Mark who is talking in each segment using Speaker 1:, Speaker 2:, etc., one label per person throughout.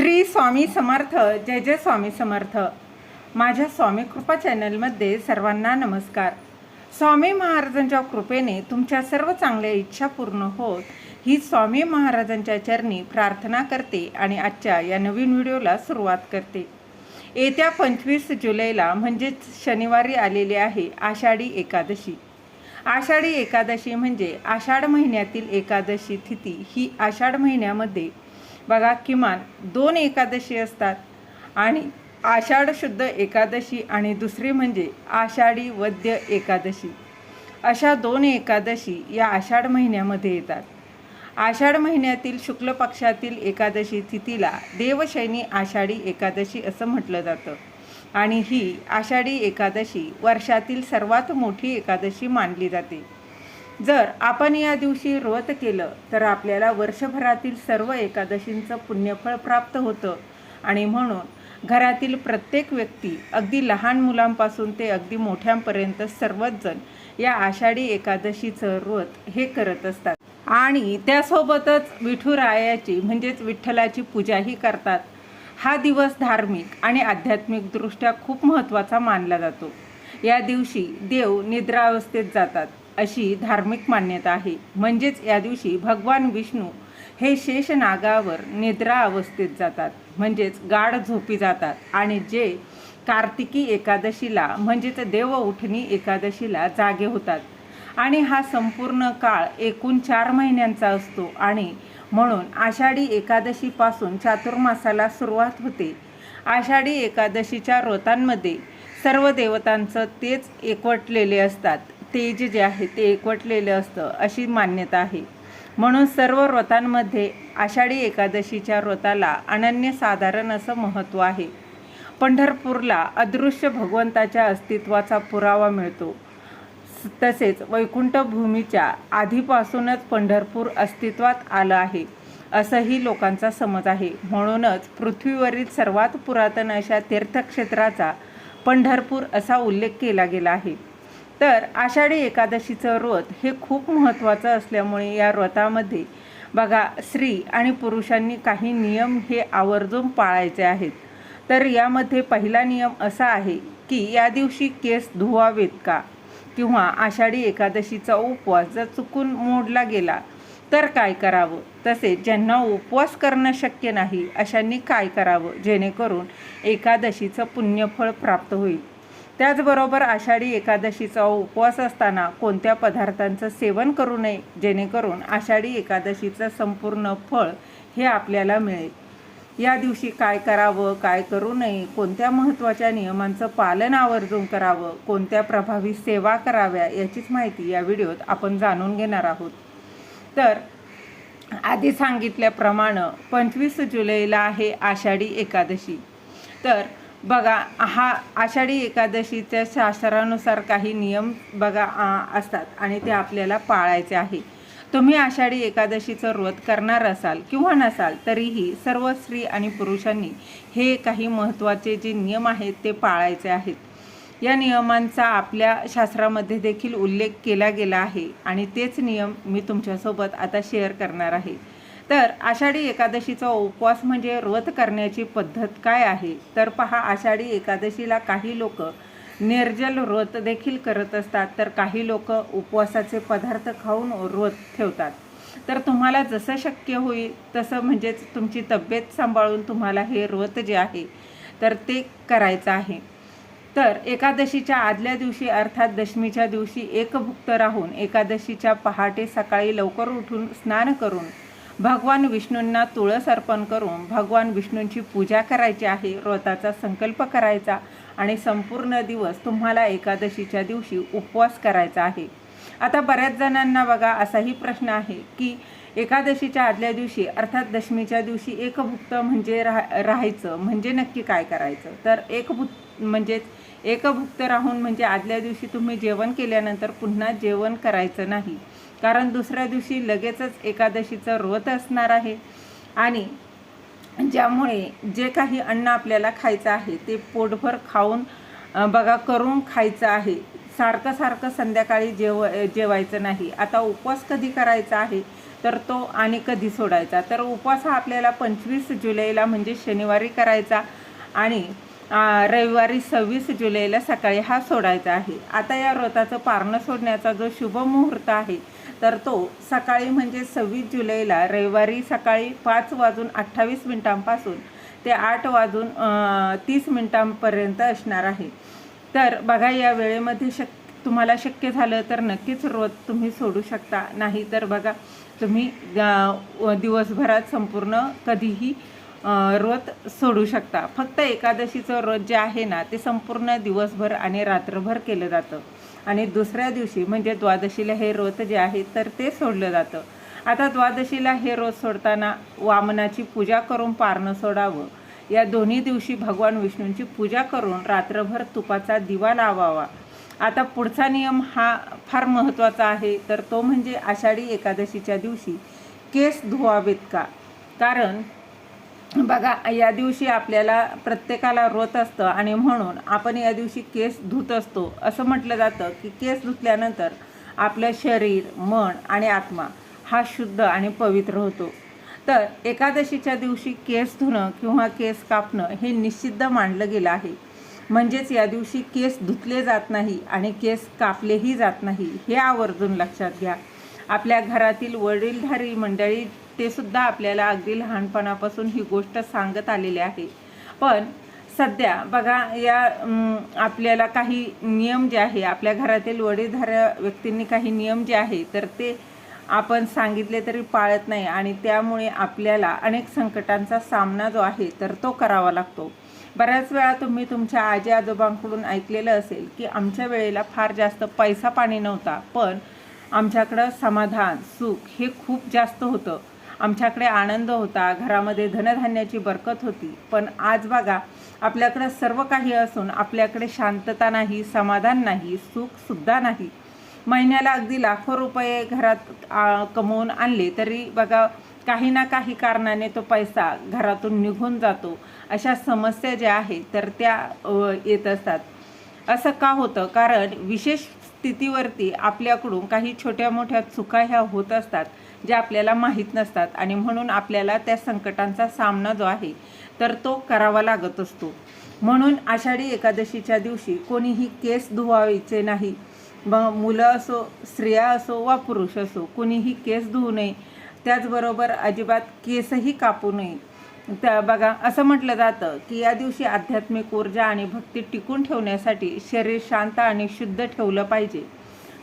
Speaker 1: श्री स्वामी समर्थ. जय जय स्वामी समर्थ. माझ्या स्वामी कृपा चॅनलमध्ये सर्वांना नमस्कार. स्वामी महाराजांच्या कृपेने तुमच्या सर्व चांगल्या इच्छा पूर्ण होत ही स्वामी महाराजांच्या चरणी प्रार्थना करते आणि आजच्या या नवीन व्हिडिओला सुरुवात करते. येत्या 25 जुलैला म्हणजेच शनिवारी आलेली आहे आषाढी एकादशी. आषाढी एकादशी म्हणजे आषाढ महिन्यातील एकादशी तिथी. ही आषाढ महिन्यामध्ये बघा किमान 2 एकादशी असतात आणि आषाढ शुद्ध एकादशी आणि दुसरी म्हणजे आषाढी वद्य एकादशी. अशा 2 एकादशी या आषाढ महिन्यामध्ये येतात. आषाढ महिन्यातील शुक्ल पक्षातील एकादशी तिथीला देवशयनी आषाढी एकादशी असं म्हटलं जातं आणि ही आषाढी एकादशी वर्षातील सर्वात मोठी एकादशी मानली जाते. जर आपण या दिवशी व्रत केलं तर आपल्याला वर्षभरातील सर्व एकादशींचं पुण्यफळ प्राप्त होतं आणि म्हणून घरातील प्रत्येक व्यक्ती अगदी लहान मुलांपासून ते अगदी मोठ्यांपर्यंत सर्वच जण या आषाढी एकादशीचं व्रत हे करत असतात आणि त्यासोबतच विठुरायाची म्हणजेच विठ्ठलाची पूजाही करतात. हा दिवस धार्मिक आणि आध्यात्मिकदृष्ट्या खूप महत्त्वाचा मानला जातो. या दिवशी देव निद्रावस्थेत जातात अशी धार्मिक मान्यता आहे. म्हणजेच या दिवशी भगवान विष्णू हे शेष नागावर निद्रा अवस्थेत जातात म्हणजेच गाढ झोपी जातात आणि जे कार्तिकी एकादशीला म्हणजेच देव उठणी एकादशीला जागे होतात आणि हा संपूर्ण काळ एकूण 4 महिन्यांचा असतो आणि म्हणून आषाढी एकादशीपासून चातुर्मासाला सुरुवात होते. आषाढी एकादशीच्या व्रतांमध्ये सर्व देवतांचं तेज एकवटलेले असतात. तेज जे आहे ते एकवटलेलं असतं अशी मान्यता आहे. म्हणून सर्व व्रतांमध्ये आषाढी एकादशीच्या व्रताला अनन्यसाधारण असं महत्त्व आहे. पंढरपूरला अदृश्य भगवंताच्या अस्तित्वाचा पुरावा मिळतो. तसेच वैकुंठ भूमीच्या आधीपासूनच पंढरपूर अस्तित्वात आलं आहे असंही लोकांचा समज आहे. म्हणूनच पृथ्वीवरील सर्वात पुरातन अशा तीर्थक्षेत्राचा पंढरपूर असा उल्लेख केला गेला आहे. तर आषाढी एकादशीचं व्रत हे खूप महत्त्वाचं असल्यामुळे या व्रतामध्ये बघा स्त्री आणि पुरुषांनी काही नियम हे आवर्जून पाळायचे आहेत. तर यामध्ये पहिला नियम असा आहे की या दिवशी केस धुवावेत का, किंवा आषाढी एकादशीचा उपवास जर चुकून मोडला गेला तर काय करावं, तसेच ज्यांना उपवास करणं शक्य नाही अशांनी काय करावं जेणेकरून एकादशीचं पुण्यफळ प्राप्त होईल. त्याचबरोबर आषाढी एकादशीचा उपवास असताना कोणत्या पदार्थांचं सेवन करू नये जेणेकरून आषाढी एकादशीचं संपूर्ण फळ हे आपल्याला मिळेल. या दिवशी काय करावं, काय करू नये, कोणत्या महत्त्वाच्या नियमांचं पालन आवर्जून करावं, कोणत्या प्रभावी सेवा कराव्या याचीच माहिती या व्हिडिओत आपण जाणून घेणार आहोत. तर आधी सांगितल्याप्रमाणे 25 जुलैला आहे आषाढी एकादशी. तर बघा हा आषाढी एकादशीच्या शास्त्रानुसार काही नियम बघा असतात आणि ते आपल्याला पाळायचे आहे. तुम्ही आषाढी एकादशीचं व्रत करणार असाल किंवा नसाल तरीही सर्व स्त्री आणि पुरुषांनी हे काही महत्त्वाचे जे नियम आहेत ते पाळायचे आहेत. या नियमांचा आपल्या शास्त्रामध्ये देखील उल्लेख केला गेला आहे आणि तेच नियम मी तुमच्यासोबत आता शेअर करणार आहे. तर आषाढी एकादशीचा उपवास म्हणजे व्रत करण्याची पद्धत काय आहे तर पहा, आषाढी एकादशीला काही लोक निर्जल व्रत देखील करत असतात तर काही लोक उपवासाचे पदार्थ खाऊन व्रत ठेवतात. तर तुम्हाला जसं शक्य होईल तसं म्हणजेच तुमची तब्येत सांभाळून तुम्हाला हे व्रत जे आहे तर ते करायचं आहे. तर एकादशीच्या आदल्या दिवशी अर्थात दशमीच्या दिवशी एकभुक्त राहून एकादशीच्या पहाटे सकाळी लवकर उठून स्नान करून भगवान विष्णूंना तुळस अर्पण करून भगवान विष्णूंची पूजा करायची आहे, व्रताचा संकल्प करायचा आणि संपूर्ण दिवस तुम्हाला एकादशीच्या दिवशी उपवास करायचा आहे. आता बऱ्याच जणांना बघा असाही प्रश्न आहे की एकादशीच्या आदल्या दिवशी अर्थात दशमीच्या दिवशी एकभुक्त म्हणजे राहायचं म्हणजे नक्की काय करायचं. तर एकभुक्त राहून म्हणजे आदल्या दिवशी तुम्ही जेवण केल्यानंतर पुन्हा जेवण करायचं नाही, कारण दुसऱ्या दिवशी लगेचच एकादशीचं व्रत असणार आहे आणि ज्यामुळे जे काही अन्न आपल्याला खायचं आहे ते पोटभर खाऊन बघा करून खायचं आहे. सारखं सारखं संध्याकाळी जेवायचं नाही. आता उपवास कधी करायचा आहे तर तो आणि कधी सोडायचा, तर उपवास हा आपल्याला 25 जुलैला म्हणजे शनिवारी करायचा आणि रविवारी 26 जुलैला सकाळी हा सोडायचा आहे. आता या व्रताचं पारणं सोडण्याचा जो शुभ मुहूर्त आहे तर तो सकाळी म्हणजे 26 जुलैला रविवारी सकाळी 5:28 ते 8:30 पर्यंत असणार आहे. तर बघा, या वेळेमध्ये तुम्हाला शक्य झालं तर नक्कीच व्रत तुम्ही सोडू शकता. नाही तर बघा, तुम्ही दिवसभरात संपूर्ण कधीही व्रत सोडू शकता. फक्त एकादशीचं व्रत जे आहे ना ते संपूर्ण दिवसभर आणि रात्रभर केलं जातं आणि दुसऱ्या दिवशी म्हणजे द्वादशीला हे व्रत जे आहे तर ते सोडलं जातं. आता द्वादशीला हे व्रत सोडताना वामनाची पूजा करून पारणं सोडावं. या दोन्ही दिवशी भगवान विष्णूंची पूजा करून रात्रभर तुपाचा दिवा लावावा. आता पुढचा नियम हा फार महत्त्वाचा आहे, तर तो म्हणजे आषाढी एकादशीच्या दिवशी केस धुवावेत का. कारण बघा, या दिवशी आपल्याला प्रत्येकाला व्रत असतं आणि म्हणून आपण या दिवशी केस धुत असतो. असं म्हटलं जातं की केस धुतल्यानंतर आपलं शरीर, मन आणि आत्मा हा शुद्ध आणि पवित्र होतो. तर एकादशीच्या दिवशी केस धुणं किंवा केस कापणं हे निषिद्ध मानलं गेलं आहे. म्हणजेच या दिवशी केस धुतले जात नाही आणि केस कापलेही जात नाही, हे आवर्जून लक्षात घ्या. आपल्या घरातील वडीलधारी मंडळी ते सुद्धा आपल्याला अगदी लहानपणापासून ही गोष्ट सांगत आलेली आहे. पण सध्या बघा, या आपल्याला काही नियम जे आहे, आपल्या घरातील वडीलधाऱ्या व्यक्तींनी काही नियम जे आहे तर ते आपण सांगितले तरी पाळत नाही आणि त्यामुळे आपल्याला अनेक संकटांचा सामना जो आहे तर तो करावा लागतो. बऱ्याच वेळा तुम्ही तुमच्या आजी आजोबांकडून ऐकलेलं असेल की आमच्या वेळेला फार जास्त पैसा पाणी नव्हता, पण आमच्याकडं समाधान, सुख हे खूप जास्त होतं. आमच्याकडे आनंद होता, घरामध्ये धनधान्याची बरकत होती. पण आज बघा, आपल्याकडं सर्व काही असून आपल्याकडे शांतता नाही, समाधान नाही, सुखसुद्धा नाही. महिन्याला अगदी लाखो रुपये घरात कमवून आणले तरी बघा, काही ना काही कारणाने तो पैसा घरातून निघून जातो. अशा समस्या ज्या आहेत तर त्या येत असतात. असं का होतं? कारण विशेष स्थितीवरती आपल्याकडून काही छोट्या मोठ्या चुका ह्या होत असतात ज्या आपल्याला माहीत नसतात आणि म्हणून आपल्याला त्या संकटांचा सामना जो आहे तर तो करावा लागत असतो. म्हणून आषाढी एकादशीच्या दिवशी कोणीही केस धुवायचे नाही. मुलं असो, स्त्रिया असो वा पुरुष असो, कोणीही केस धुवू नये. त्याचबरोबर अजिबात केसही कापू नये. त्या बघा, असं म्हटलं जातं की या दिवशी आध्यात्मिक ऊर्जा आणि भक्ती टिकून ठेवण्यासाठी शरीर शांत आणि शुद्ध ठेवलं पाहिजे.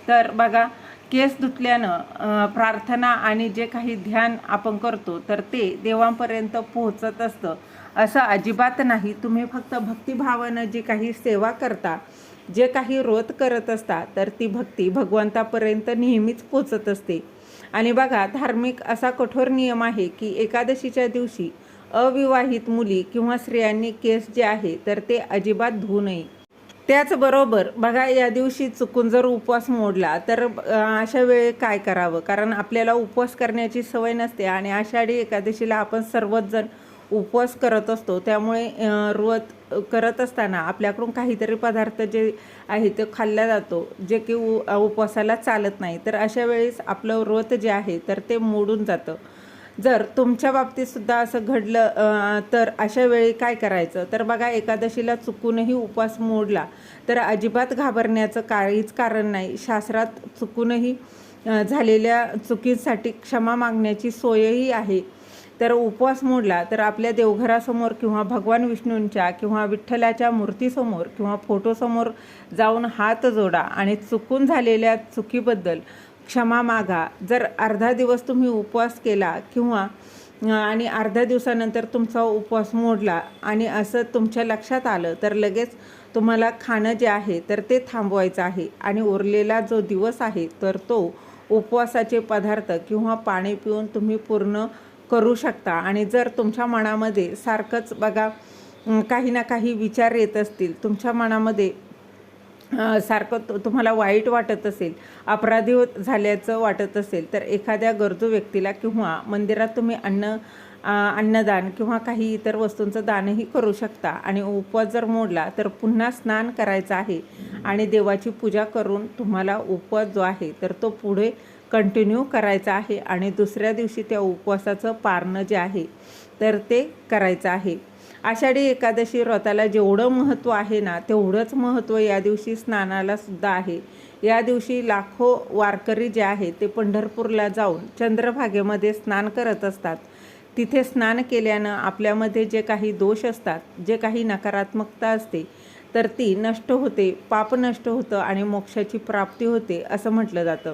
Speaker 1: तर बघा, केस धुतल्यानं प्रार्थना आणि जे काही ध्यान आपण करतो तर ते देवांपर्यंत पोहोचत असतं असं अजिबात नाही. तुम्ही फक्त भक्तिभावानं जी काही सेवा करता, जे काही व्रत करत असता तर ती भक्ती भगवंतापर्यंत नेहमीच पोचत असते. आणि बघा, धार्मिक असा कठोर नियम आहे की एकादशीच्या दिवशी अविवाहित मुली किंवा स्त्रियांनी केस जे आहे तर ते अजिबात धुवू नये. त्याचबरोबर बघा, या दिवशी चुकून जर उपवास मोडला तर अशा वेळी काय करावं? कारण आपल्याला उपवास करण्याची सवय नसते आणि आषाढी एकादशीला आपण सर्वच जण उपवास करत असतो. त्यामुळे व्रत करत असताना आपल्याकडून काहीतरी पदार्थ जे आहे ते खाल्ला जातो, जे की उपवासाला चालत नाही. तर अशा वेळेस आपलं व्रत जे आहे तर ते मोडून जातं. जर तुमच्या बाबतीतसुद्धा असं घडलं तर अशा वेळी काय करायचं? तर बघा, एकादशीला चुकूनही उपवास मोडला तर अजिबात घाबरण्याचं काहीच कारण नाही. शास्त्रात चुकूनही झालेल्या चुकीसाठी क्षमा मागण्याची सोयही आहे. तर उपवास मोडला तर आपल्या देवघरासमोर किंवा भगवान विष्णूंच्या किंवा विठ्ठलाच्या मूर्तीसमोर किंवा फोटोसमोर जाऊन हात जोडा आणि चुकून झालेल्या चुकीबद्दल क्षमा मागा. जर अर्धा दिवस तुम्ही उपवास केला किंवा आणि अर्ध्या दिवसानंतर तुमचा उपवास मोडला आणि असं तुमच्या लक्षात आलं तर लगेच तुम्हाला खाणं जे आहे तर ते थांबवायचं आहे आणि उरलेला जो दिवस आहे तर तो उपवासाचे पदार्थ किंवा पाणी पिऊन तुम्ही पूर्ण करू शकता. आणि जर तुमच्या मनामध्ये सारखंच बघा काही ना काही विचार येत असतील, तुमच्या मनामध्ये सारखं तुम्हाला वाईट वाटत असेल, अपराधी झाल्याचं वाटत असेल, तर एखाद्या गरजू व्यक्तीला किंवा मंदिरात तुम्ही अन्न अन्नदान किंवा काही इतर वस्तूंचं दानही करू शकता. आणि उपवास जर मोडला तर पुन्हा स्नान करायचं आहे आणि देवाची पूजा करून तुम्हाला उपवास जो आहे तर तो पुढे कंटिन्यू करायचा आहे. आणि दुसऱ्या दिवशी त्या उपवासाचं पारणं जे आहे तर ते करायचं आहे. आषाढी एकादशी व्रताला जेवढं महत्त्व आहे ना तेवढंच महत्त्व या दिवशी स्नानाला सुद्धा आहे. या दिवशी लाखो वारकरी जे आहे ते पंढरपूरला जाऊन चंद्रभागेमध्ये स्नान करत असतात. तिथे स्नान केल्यानं आपल्यामध्ये जे काही दोष असतात, जे काही नकारात्मकता असते तर ती नष्ट होते, पाप नष्ट होतं आणि मोक्षाची प्राप्ती होते असं म्हटलं जातं.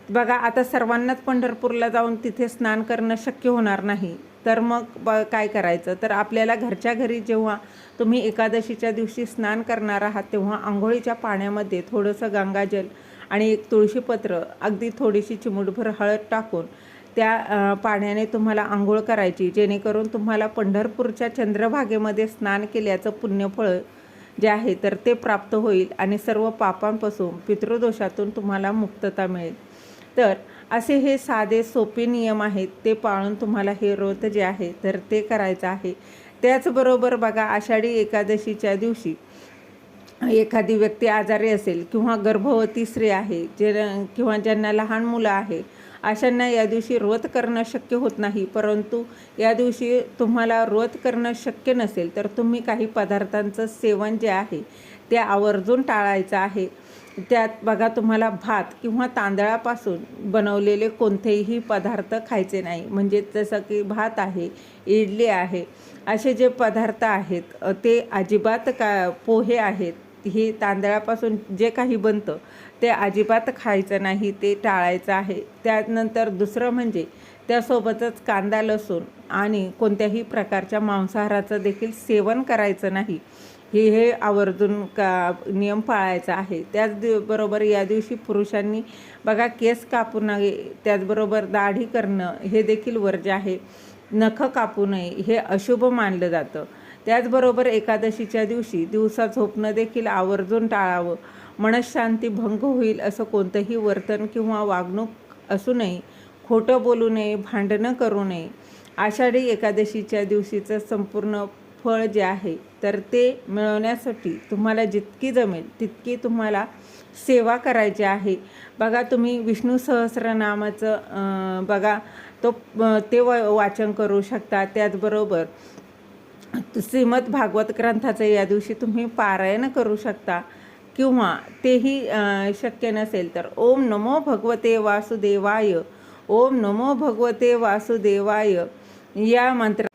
Speaker 1: बघा, आता सर्वांनाच पंढरपूरला जाऊन तिथे स्नान करणं शक्य होणार नाही. तर मग काय करायचं, तर आपल्याला घरच्या घरी जेव्हा तुम्ही एकादशीच्या दिवशी स्नान करणार आहात तेव्हा आंघोळीच्या पाण्यामध्ये थोडंसं गंगाजल आणि एक तुळशीपत्र, अगदी थोडीशी चिमूटभर हळद टाकून त्या पाण्याने तुम्हाला आंघोळ करायची, जेणेकरून तुम्हाला पंढरपूरच्या चंद्रभागेमध्ये स्नान केल्याचं पुण्यफळ जे आहे तर ते प्राप्त होईल आणि सर्व पापांपासून, पितृदोषातून तुम्हाला मुक्तता मिळेल. तर असे हे साधे सोपे नियम आहेत, ते पाळून तुम्हाला हे व्रत जे आहे तर ते करायचं आहे. त्याचबरोबर बघा, आषाढी एकादशीच्या दिवशी एखादी व्यक्ती आजारी असेल किंवा गर्भवती स्त्री आहे किंवा ज्यांना लहान मुलं आहे, अशांना या दिवशी व्रत करणं शक्य होत नाही. परंतु या दिवशी तुम्हाला व्रत करणं शक्य नसेल तर तुम्ही काही पदार्थांचं सेवन जे आहे ते आवर्जून टाळायचं आहे. त्यात बघा, तुम्हाला भात किंवा तांदळापासून बनवलेले कोणतेही पदार्थ खायचे नाही. म्हणजे जसं की भात आहे, इडली आहे, असे जे पदार्थ आहेत ते अजिबात पोहे आहेत, हे तांदळापासून जे काही बनतं ते अजिबात खायचं नाही, ते टाळायचं आहे. त्यानंतर दुसरं म्हणजे त्यासोबतच कांदा, लसूण आणि कोणत्याही प्रकारच्या मांसाहाराचं देखील सेवन करायचं नाही. हे आवर्जून नियम पाळायचा आहे. त्याचबरोबर या दिवशी पुरुषांनी बघा केस कापू नये, त्याचबरोबर दाढी करणं हे देखील वर्ज्य आहे. नख कापू नये, हे अशुभ मानलं जातं. त्याचबरोबर एकादशीच्या दिवशी दिवसा झोपणं देखील आवर्जून टाळावं. मनःशांती भंग होईल असं कोणतंही वर्तन किंवा वागणूक असू नये. खोटं बोलू नये, भांडणं करू नये. आषाढी एकादशीच्या दिवशीचं संपूर्ण फळ जे आहे तर ते मिळवण्यासाठी तुम्हाला जितकी जमेल तितकी तुम्हाला सेवा करायची आहे. बघा, तुम्ही विष्णू सहस्रनामाचं बघा ते वाचन करू शकता. त्याचबरोबर श्रीमद भागवत ग्रंथाचं या दिवशी तुम्ही पारायण करू शकता. किंवा तेही शक्य नसेल तर ओम नमो भगवते वासुदेवाय, ओम नमो भगवते वासुदेवाय या मंत्र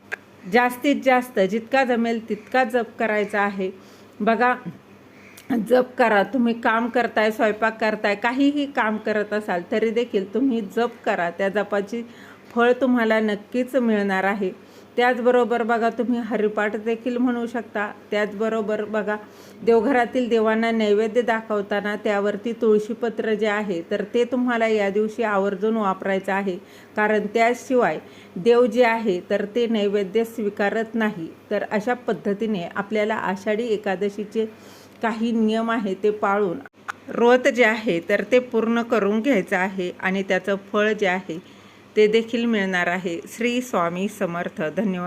Speaker 1: जास्तीत जास्त जितका जमेल तितका जप करायचा आहे. बघा, जप करा. तुम्ही काम करताय, स्वयंपाक करताय, काहीही काम करत असाल तरी देखील तुम्ही जप करा. त्या जपाची फळ तुम्हाला नक्कीच मिळणार आहे. त्याचबरोबर बघा, तुम्ही हरिपाठ देखील म्हणू शकता. त्याचबरोबर बघा, देवघरातील देवांना नैवेद्य दाखवताना त्यावरती तुळशीपत्र जे आहे तर ते तुम्हाला या दिवशी आवर्जून वापरायचं आहे. कारण त्याशिवाय देव जे आहे तर ते नैवेद्य स्वीकारत नाही. तर अशा पद्धतीने आपल्याला आषाढी एकादशीचे काही नियम आहे ते पाळून व्रत जे आहे तर ते पूर्ण करून घ्यायचं आहे आणि त्याचं फळ जे आहे ते देखील मिळणार आहे. श्री स्वामी समर्थ. धन्यवाद.